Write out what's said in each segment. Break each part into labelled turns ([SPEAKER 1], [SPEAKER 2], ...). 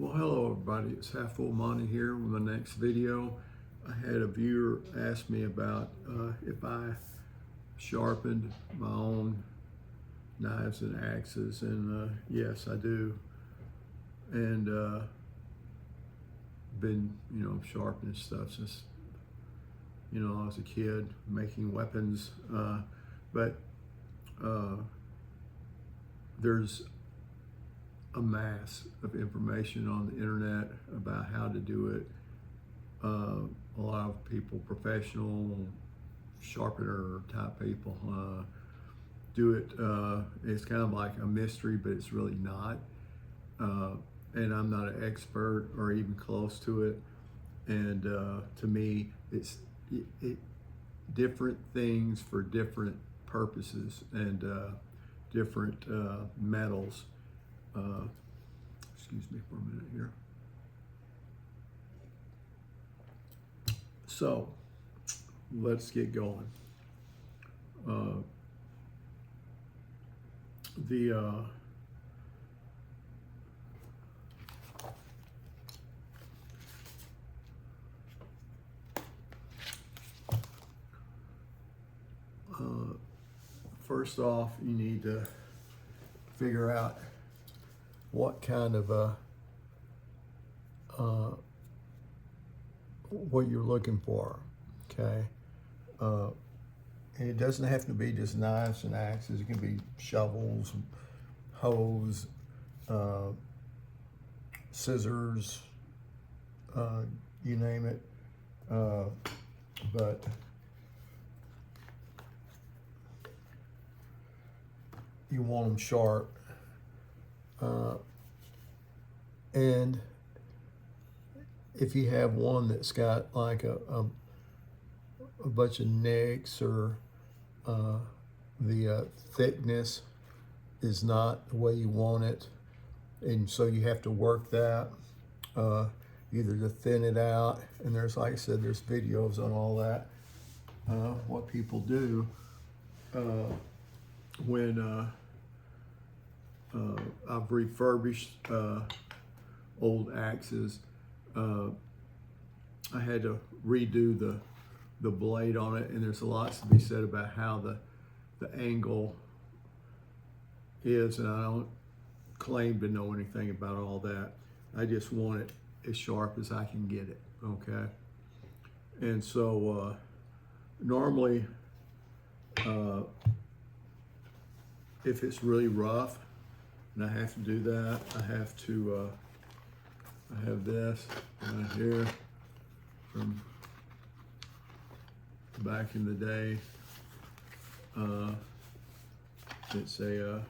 [SPEAKER 1] Well, hello everybody, it's Half Full Monty here with my next video. I had a viewer ask me about if I sharpened my own knives and axes, and yes, I do. And been, sharpening stuff since, I was a kid, making weapons. But there's a mass of information on the internet about how to do it. A lot of people, professional sharpener type people, do it. It's kind of like a mystery, but it's really not. And I'm not an expert or even close to it. And to me, it's different things for different purposes and different metals. Excuse me for a minute here. So let's get going. First off, you need to figure out what kind of what you're looking for, okay? And it doesn't have to be just knives and axes. It can be shovels, hoes, scissors, you name it. But you want them sharp. And if you have one that's got like a bunch of nicks, or the thickness is not the way you want it, and so you have to work that, either to thin it out, and there's, like I said, there's videos on all that, what people do when I've refurbished old axes. I had to redo the blade on it, and there's lots to be said about how the angle is, and I don't claim to know anything about all that. I just want it as sharp as I can get it, okay? And so normally if it's really rough and I have to do that, I have this right here from back in the day. It's a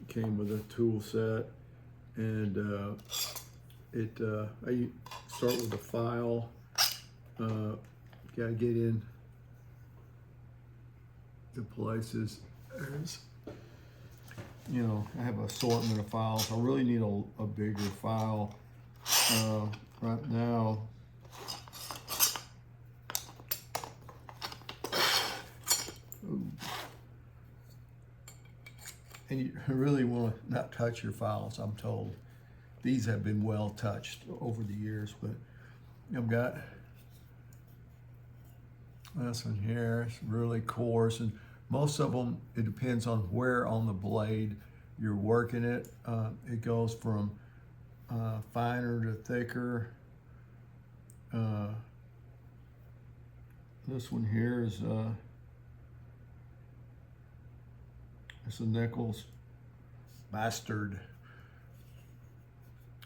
[SPEAKER 1] came with a tool set, and I start with a file. Gotta get in the places. There's, I have an assortment of files. I really need a bigger file right now. Ooh. And you really want to not touch your files, I'm told. These have been well touched over the years, but I've got this one here. It's really coarse, and most of them, it depends on where on the blade you're working it. It goes from finer to thicker. This one here is it's a Nichols Bastard,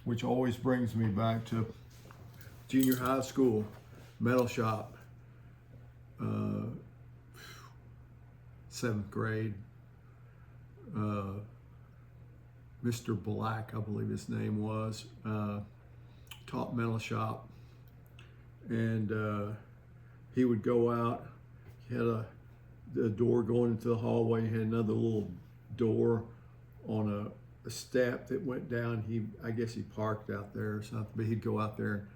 [SPEAKER 1] which always brings me back to junior high school metal shop. 7th grade. Mr. Black, I believe his name was, taught metal shop, and he would go out. He had a door going into the hallway. He had another little door on a step that went down. I guess he parked out there or something, but he'd go out there and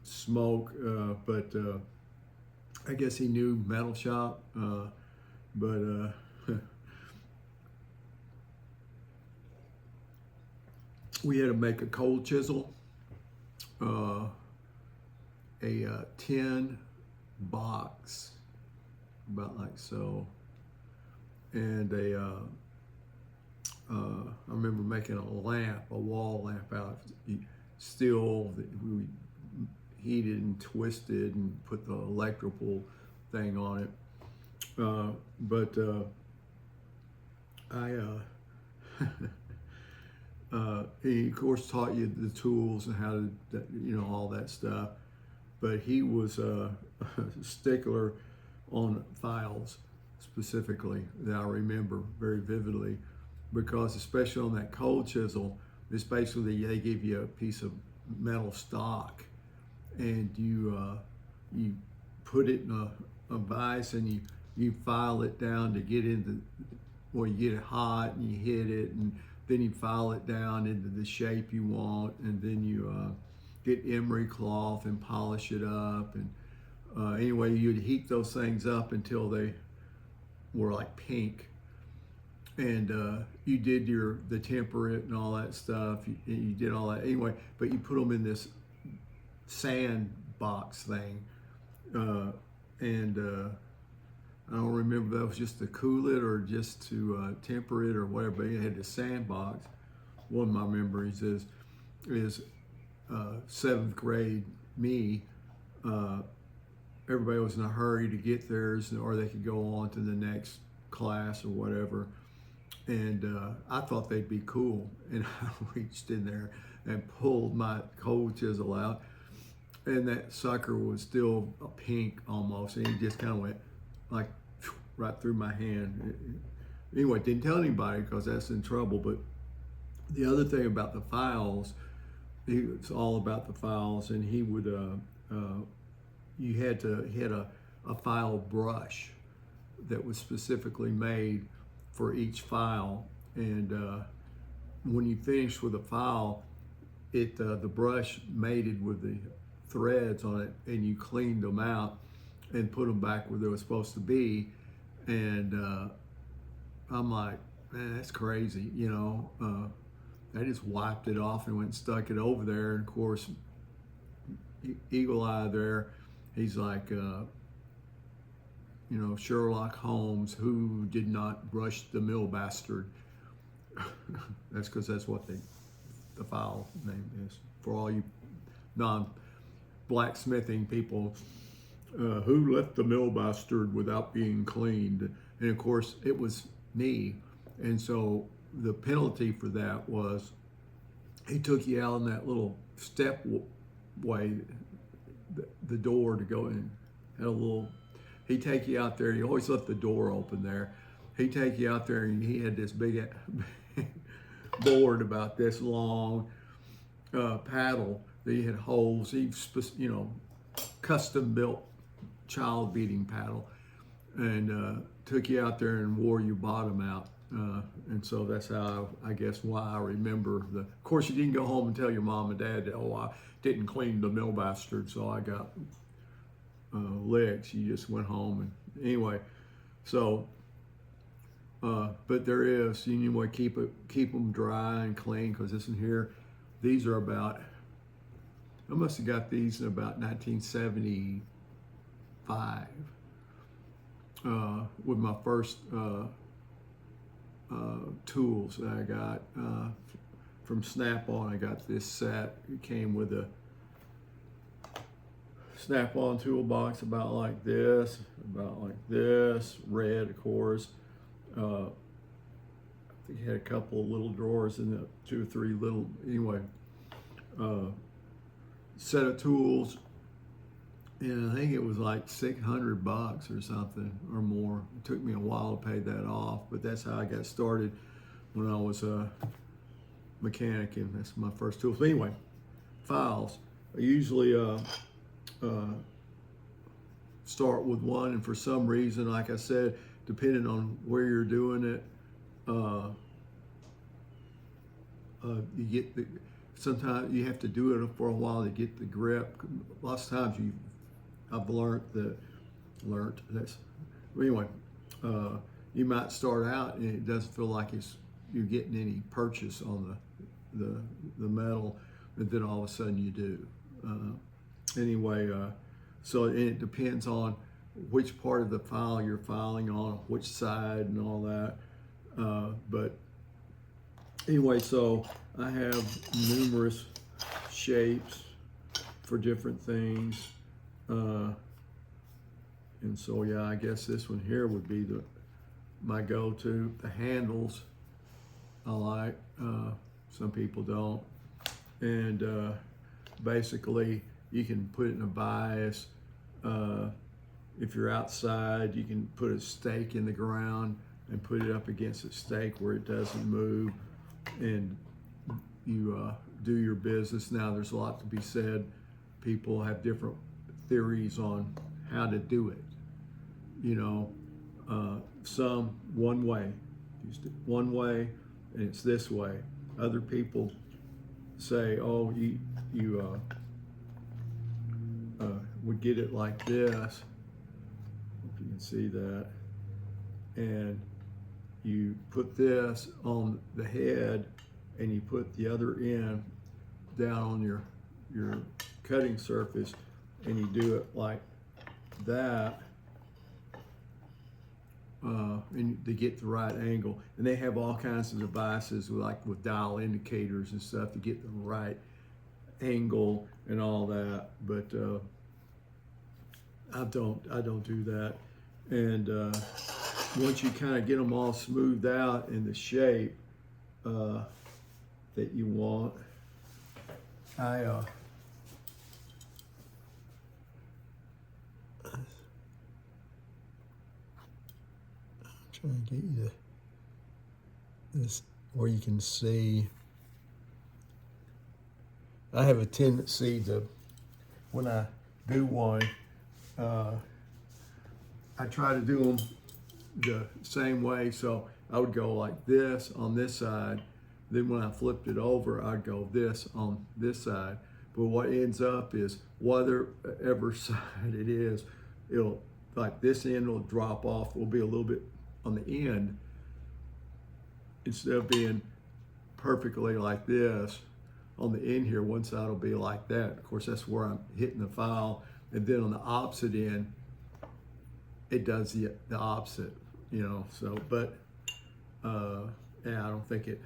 [SPEAKER 1] smoke, but I guess he knew metal shop, but we had to make a cold chisel, a tin box, about like so, and I remember making a lamp, a wall lamp out of steel that we heated and twisted and put the electrical thing on it. But he of course taught you the tools and how to, all that stuff. But he was a stickler on files specifically that I remember very vividly, because especially on that cold chisel, it's basically they give you a piece of metal stock, and you put it in a vise, and you file it down to get into, or you get it hot and you hit it, and then you file it down into the shape you want, and then you get emery cloth and polish it up. And anyway, you'd heat those things up until they were like pink, and you did the temperate and all that stuff. You did all that anyway, but you put them in this sand box thing, and I don't remember if that was just to cool it or just to temper it or whatever. But it had the sandbox. One of my memories is seventh grade me. Everybody was in a hurry to get theirs, or they could go on to the next class or whatever. And I thought they'd be cool, and I reached in there and pulled my cold chisel out, and that sucker was still a pink almost, and he just kind of went like right through my hand. Anyway, didn't tell anybody because that's in trouble. But the other thing about the files, it's all about the files, and he would he had a file brush that was specifically made for each file, and when you finished with a file, the brush mated with the threads on it, and you cleaned them out and put them back where they were supposed to be. And I'm like, man, that's crazy, I just wiped it off and went and stuck it over there. And of course, Eagle Eye there, he's like, Sherlock Holmes, who did not brush the mill bastard. That's because that's what the file name is for all you non-blacksmithing people. Who left the mill bastard without being cleaned? And of course, it was me. And so the penalty for that was he took you out in that little step way, the door to go in. He'd take you out there. He always left the door open there. He'd take you out there, and he had this big board about this long, paddle that he had holes. He, custom built child beating paddle, and took you out there and wore your bottom out. And so that's how I guess why I remember of course you didn't go home and tell your mom and dad that, I didn't clean the mill bastard, so I got licks. You just went home, and anyway, so but there is, anyway, keep them dry and clean, because this in here, these are about, I must have got these in about 1975 with my first tools that I got from Snap-on. I got this set. It came with a Snap-on toolbox about like this, red, of course. I think it had a couple of little drawers in it, 2 or 3 little, anyway. Set of tools, and I think it was like $600 or something or more. It took me a while to pay that off, but that's how I got started when I was a mechanic, and that's my first tools. But anyway, files. I usually start with one, and for some reason, like I said, depending on where you're doing it, you get sometimes you have to do it for a while to get the grip. Lots of times I've learned that's, anyway, you might start out and it doesn't feel like you're getting any purchase on the metal, and then all of a sudden you do. Anyway, so it depends on which part of the file you're filing on, which side and all that. But anyway, so I have numerous shapes for different things. And so, yeah, I guess this one here would be my go-to. The handles I like, some people don't. And basically, you can put it in a vise. If you're outside, you can put a stake in the ground and put it up against a stake where it doesn't move, and you do your business. Now, there's a lot to be said. People have different theories on how to do it. You know, some one way, and it's this way. Other people say, oh, you would get it like this. If you can see that, and you put this on the head, and you put the other end down on your cutting surface, and you do it like that, and to get the right angle. And they have all kinds of devices with dial indicators and stuff to get the right angle and all that. But I don't do that. And once you kind of get them all smoothed out in the shape that you want, I'm trying to get you this where you can see. I have a tendency to, when I do one, I try to do them the same way. So I would go like this on this side. Then when I flipped it over, I'd go this on this side. But what ends up is, whatever side it is, it'll, like this end will drop off. Will be a little bit on the end, instead of being perfectly like this on the end here. One side will be like that. Of course, that's where I'm hitting the file. And then on the opposite end, it does the opposite, you know. So, but yeah, I don't think it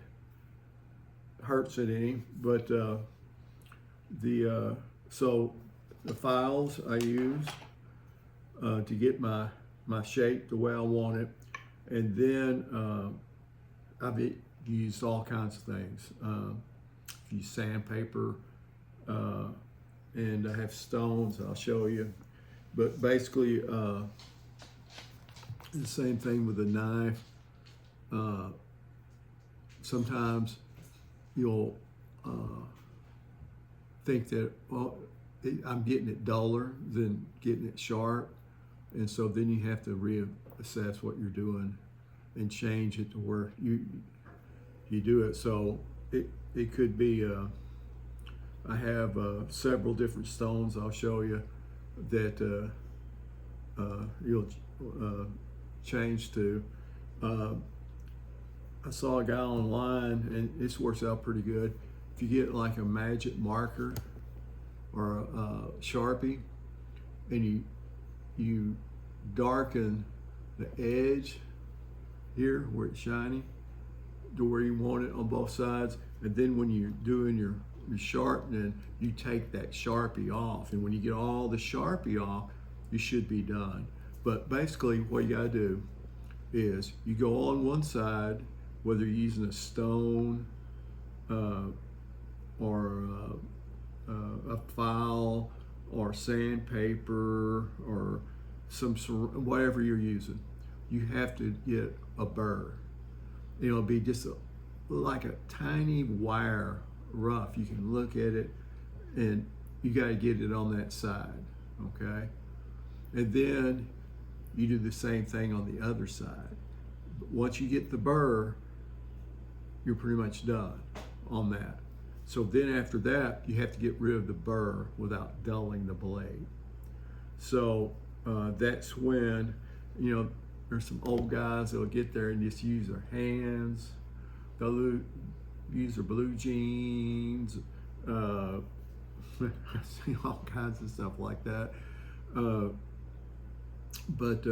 [SPEAKER 1] hurts it any. But so the files I use to get my shape the way I want it, and then I've used all kinds of things. I've used sandpaper, and I have stones. I'll show you. But basically, the same thing with a knife. Sometimes you'll think that, well, I'm getting it duller than getting it sharp. And so then you have to reassess what you're doing and change it to where you do it. So it could be, I have several different stones I'll show you that you'll change to. I saw a guy online, and this works out pretty good. If you get like a magic marker or a Sharpie, and you darken the edge here where it's shiny to where you want it on both sides, and then when you're doing your sharpening, you take that Sharpie off, and when you get all the Sharpie off, you should be done. But basically what you gotta do is you go on one side, whether you're using a stone or a file or sandpaper or whatever you're using, you have to get a burr. It'll be just like a tiny wire rough. You can look at it, and you got to get it on that side, okay? And then you do the same thing on the other side. But once you get the burr, you're pretty much done on that. So then after that, you have to get rid of the burr without dulling the blade. So that's when, you know, there's some old guys that'll get there and just use their hands. They'll use their blue jeans. I see all kinds of stuff like that. But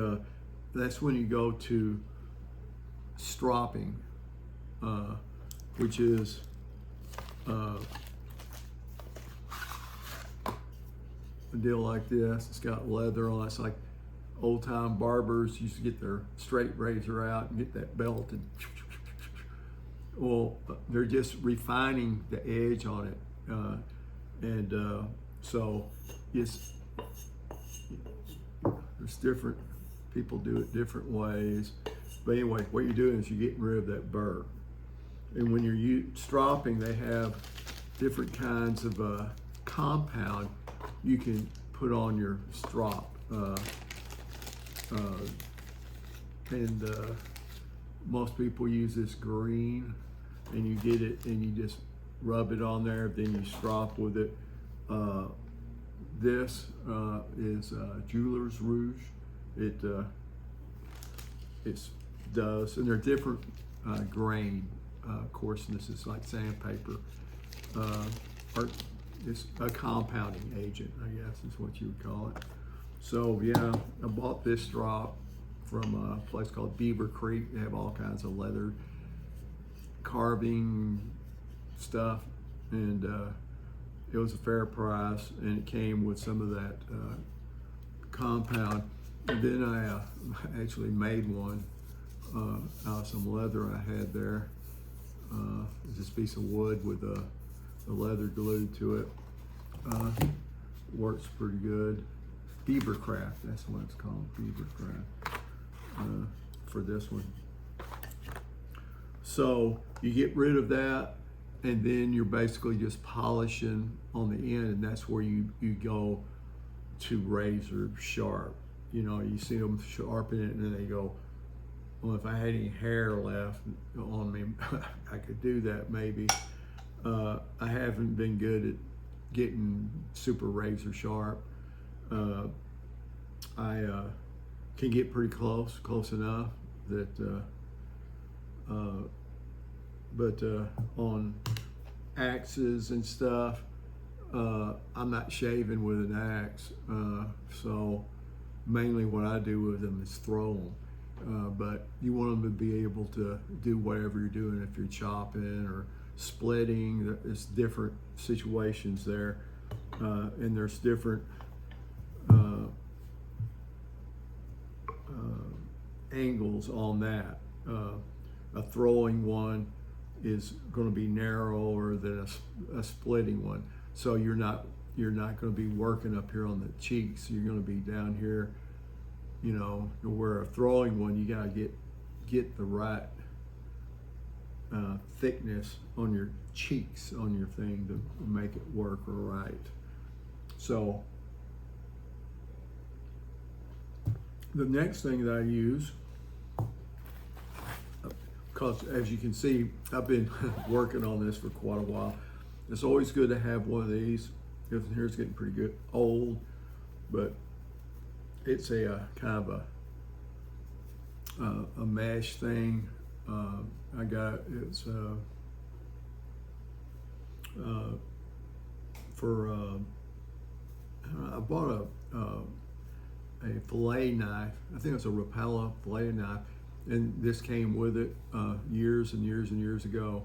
[SPEAKER 1] that's when you go to stropping, which is a deal like this. It's got leather on it. It's like old time barbers used to get their straight razor out and get that belt, and well, they're just refining the edge on it, so it's, there's different people do it different ways. But anyway, what you're doing is you're getting rid of that burr. And when you're stropping, they have different kinds of compound you can put on your strop. Most people use this green, and you get it and you just rub it on there, then you strop with it. This is Jeweler's Rouge. It does, and they're different grain coarseness. It's like sandpaper, or it's a compounding agent, I guess is what you would call it. So yeah, I bought this strop from a place called Beaver Creek. They have all kinds of leather carving stuff, and it was a fair price, and it came with some of that compound. And then I actually made one out of some leather I had there. It's this piece of wood with the leather glued to it. Works pretty good. Beavercraft, that's what it's called, Beavercraft, for this one. So you get rid of that, and then you're basically just polishing on the end, and that's where you go to razor sharp. You know, you see them sharpen it, and then they go, well, if I had any hair left on me, I could do that maybe. I haven't been good at getting super razor sharp. I can get pretty close enough that, but on axes and stuff, I'm not shaving with an axe, so mainly what I do with them is throw them. But you want them to be able to do whatever you're doing. If you're chopping or splitting, there's different situations there, and there's different angles on that. A throwing one is going to be narrower than a splitting one, so you're not going to be working up here on the cheeks. You're going to be down here, you know, where a throwing one, you got to get the right thickness on your cheeks on your thing to make it work right. So the next thing that I use, because as you can see, I've been working on this for quite a while. It's always good to have one of these. This one here is getting pretty good, old, but it's a kind of a mesh thing. I got it's for I bought a fillet knife. I think it's a Rapala fillet knife, and this came with it years and years and years ago,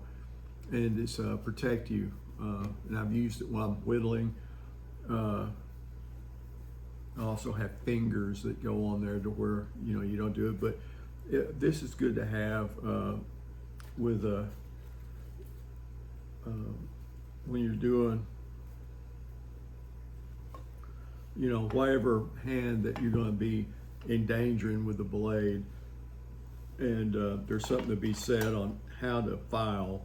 [SPEAKER 1] and it's protect you. And I've used it while I'm whittling. I also have fingers that go on there to where, you know, you don't do it, but this is good to have with when you're doing, you know, whatever hand that you're going to be endangering with the blade. And there's something to be said on how to file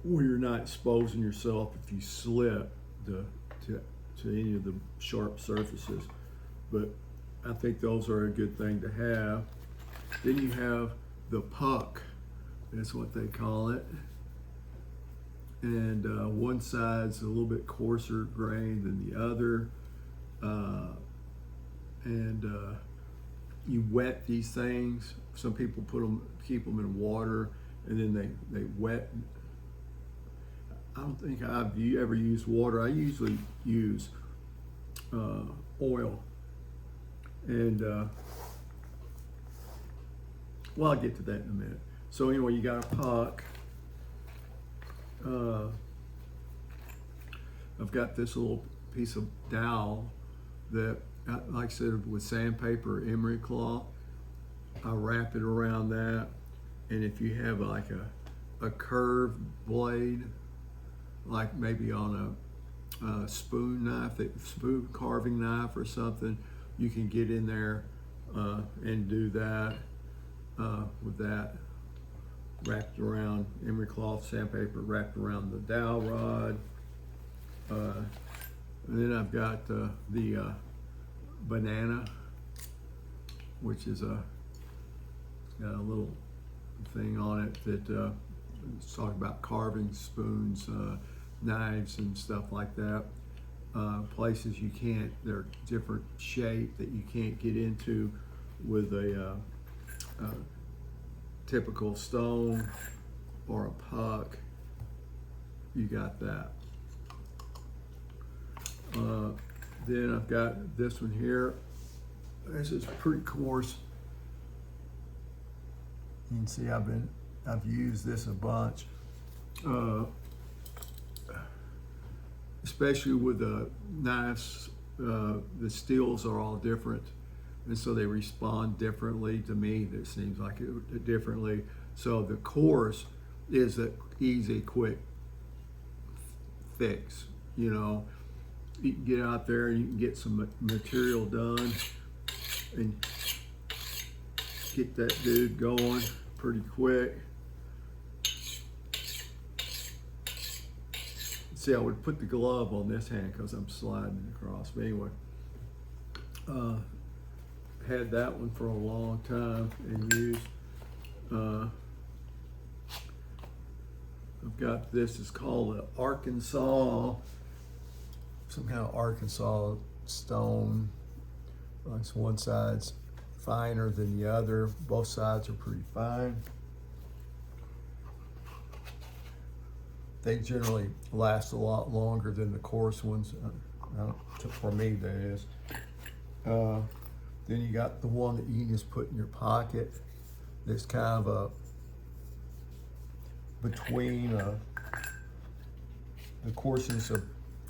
[SPEAKER 1] where you're not exposing yourself if you slip to any of the sharp surfaces. But I think those are a good thing to have. Then you have the puck, that's what they call it. And one side's a little bit coarser grain than the other. You wet these things. Some people keep them in water, and then they wet. I don't think I've ever used water. I usually use oil, and well, I'll get to that in a minute. So anyway, you got a puck. I've got this little piece of dowel that, like I said, with sandpaper, emery cloth, I wrap it around that. And if you have like a curved blade, like maybe on a spoon knife, spoon carving knife or something, you can get in there and do that with that wrapped around emery cloth, sandpaper wrapped around the dowel rod. And then I've got the banana, which is got a little thing on it that it's talking about carving spoons, knives, and stuff like that. Places you can't, they're different shape that you can't get into with a typical stone or a puck. You got that. Then I've got this one here. This is pretty coarse. You can see I've used this a bunch, especially with the knives. The steels are all different, and so they respond differently to me. It seems like it differently. So the coarse is an easy, quick fix. You know, you can get out there and you can get some material done and get that dude going pretty quick. See, I would put the glove on this hand because I'm sliding across. But anyway, had that one for a long time and used. I've got this, it's called an Arkansas, some kind of Arkansas stone. Like one side's finer than the other. Both sides are pretty fine. They generally last a lot longer than the coarse ones, for me that is. Then you got the one that you can just put in your pocket. There's kind of a between the coarseness of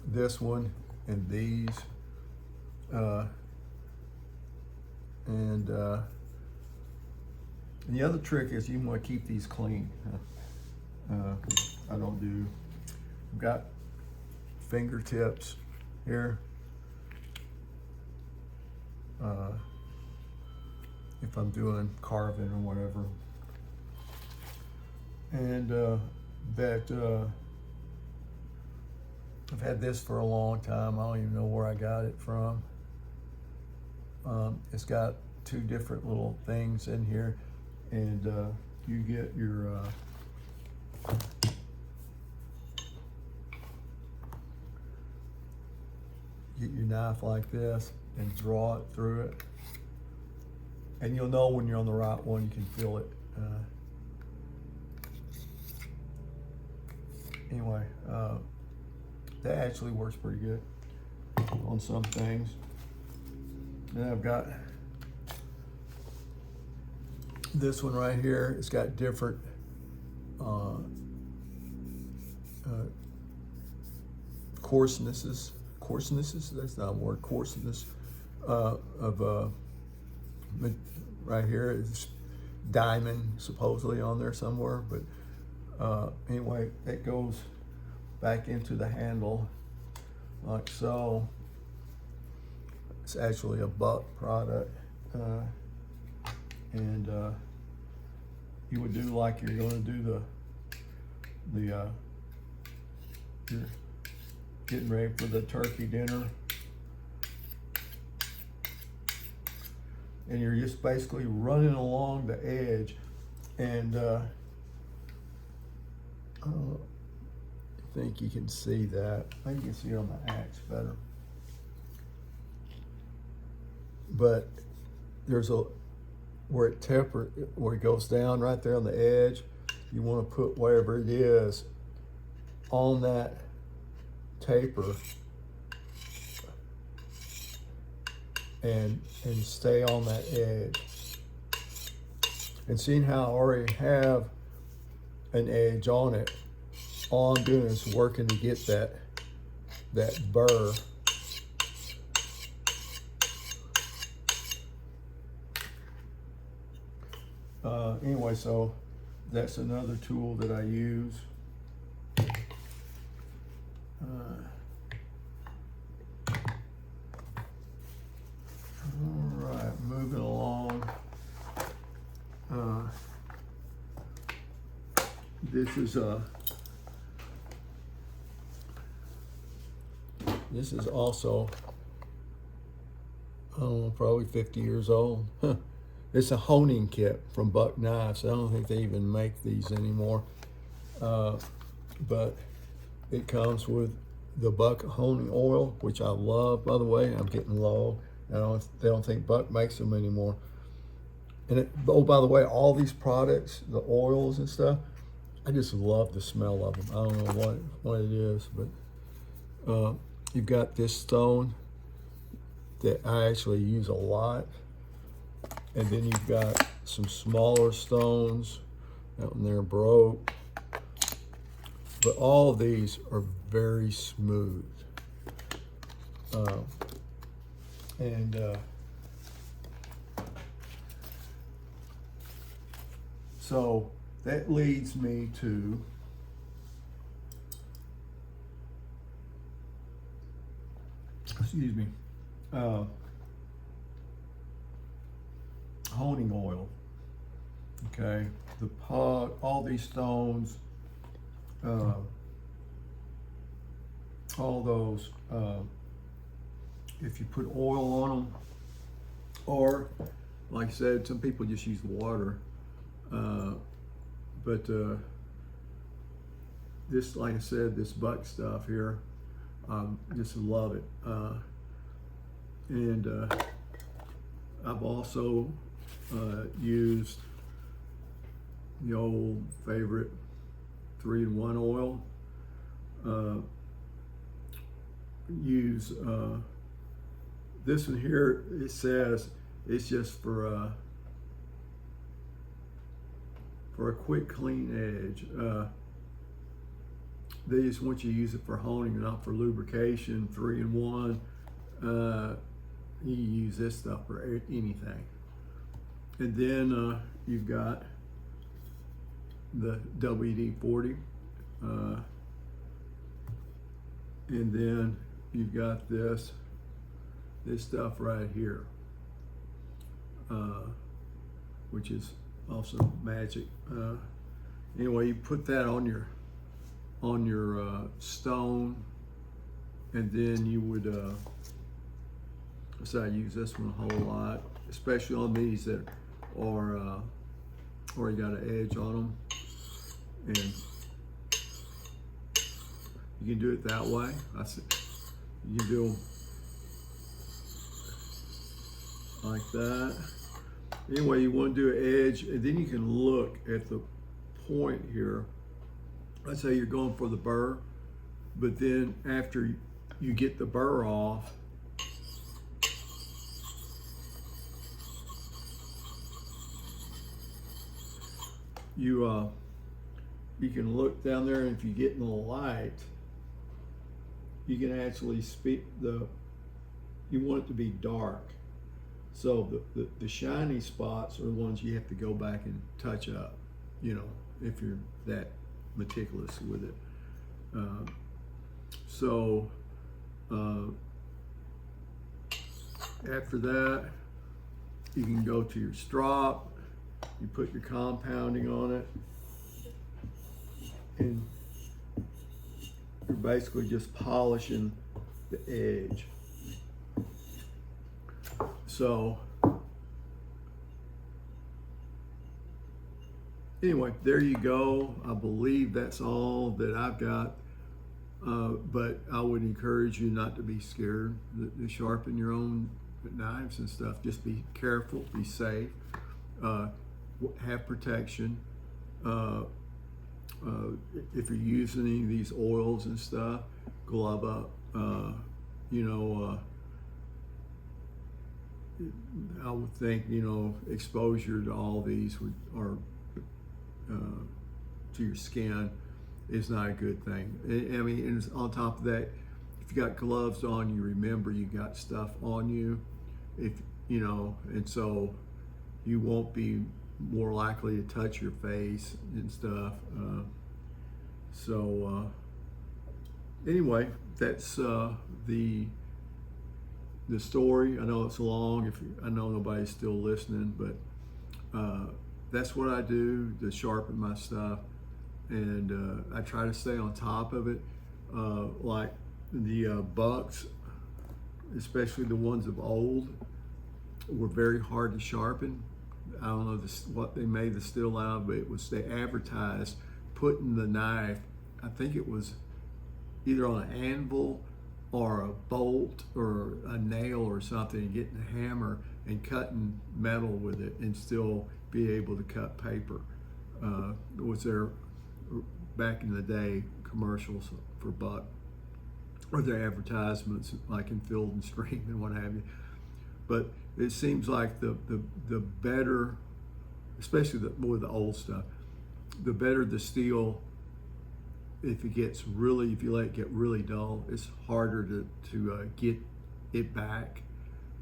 [SPEAKER 1] this one and these. And the other trick is you want to keep these clean. I don't do. I've got fingertips here. If I'm doing carving or whatever. And I've had this for a long time. I don't even know where I got it from. It's got two different little things in here, and you get your knife like this and draw it through it, and you'll know when you're on the right one. You can feel it. Anyway, that actually works pretty good on some things. Then I've got this one right here. It's got different coarsenesses. That's not a word. Coarseness of right here is diamond supposedly on there somewhere, but anyway, it goes back into the handle like so. It's actually a Buck product, and you would do like you're going to do you're getting ready for the turkey dinner, and you're just basically running along the edge, and I think you can see that. I think you can see it on the axe better. But there's where it goes down right there on the edge, you want to put whatever it is on that taper and stay on that edge. And seeing how I already have an edge on it, all I'm doing is working to get that burr. Anyway, so that's another tool that I use. All right, moving along. This is also, I don't know, probably 50 years old. It's a honing kit from Buck Knives. I don't think they even make these anymore. But it comes with the Buck honing oil, which I love, by the way. I'm getting low. They don't think Buck makes them anymore. And oh, by the way, all these products, the oils and stuff, I just love the smell of them. I don't know what it is, but you've got this stone that I actually use a lot. And then you've got some smaller stones. That one there broke. But all of these are very smooth. So that leads me to honing oil. Okay, the pug, all these stones, all those, if you put oil on them, or like I said, some people just use water, but this, like I said, this Buck stuff here, just love it. And I've also used the old favorite 3-in-1 oil. Use this one here. It says it's just for a quick clean edge. They just want you to use it for honing, not for lubrication. 3-in-1. You use this stuff for anything. And then you've got the WD-40, and then you've got this stuff right here, which is also magic. Anyway, you put that on your stone, and then you would. So I use this one a whole lot, especially on these that are or you got an edge on them, and you can do it that way. You can do them like that. Anyway, you want to do an edge, and then you can look at the point here. Let's say you're going for the burr, but then after you get the burr off, you can look down there, and if you get in the light, you can actually you want it to be dark. So the shiny spots are the ones you have to go back and touch up, if you're that meticulous with it. After that, you can go to your strop. You put your compounding on it, and you're basically just polishing the edge. So anyway, there you go. I believe that's all that I've got, but I would encourage you not to be scared to sharpen your own knives and stuff. Just be careful, be safe. Have protection. if you're using any of these oils and stuff, glove up. I would think, exposure to all these to your skin is not a good thing. I mean, and on top of that, if you got gloves on, you remember you got stuff on you, and so you won't be more likely to touch your face and stuff. Anyway, that's the story. I know it's long. I know nobody's still listening, but that's what I do to sharpen my stuff, and I try to stay on top of it. Like the bucks, especially the ones of old, were very hard to sharpen. I don't know what they made the steel out of, but they advertised putting the knife, I think it was either on an anvil or a bolt or a nail or something, and getting a hammer and cutting metal with it and still be able to cut paper. Was there back in the day commercials for buck, or their advertisements like in Field and Stream and what have you. But it seems like the better, especially with the old stuff, the better the steel. If you let it get really dull, it's harder to get it back.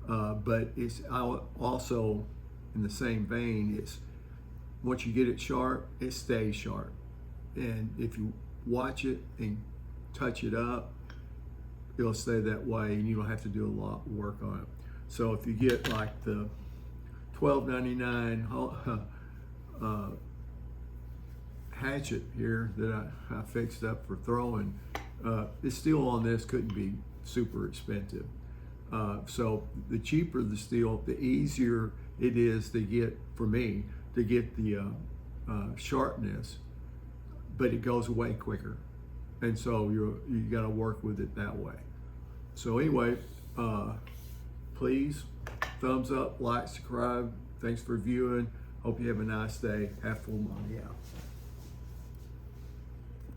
[SPEAKER 1] But it's also in the same vein. It's once you get it sharp, it stays sharp. And if you watch it and touch it up, it'll stay that way, and you don't have to do a lot of work on it. So if you get like the $12.99 hatchet here that I fixed up for throwing, the steel on this couldn't be super expensive. So the cheaper the steel, the easier it is to get, for me, to get the sharpness, but it goes away quicker. And so you got to work with it that way. So anyway, please thumbs up, like, subscribe. Thanks for viewing. Hope you have a nice day. Have full money out.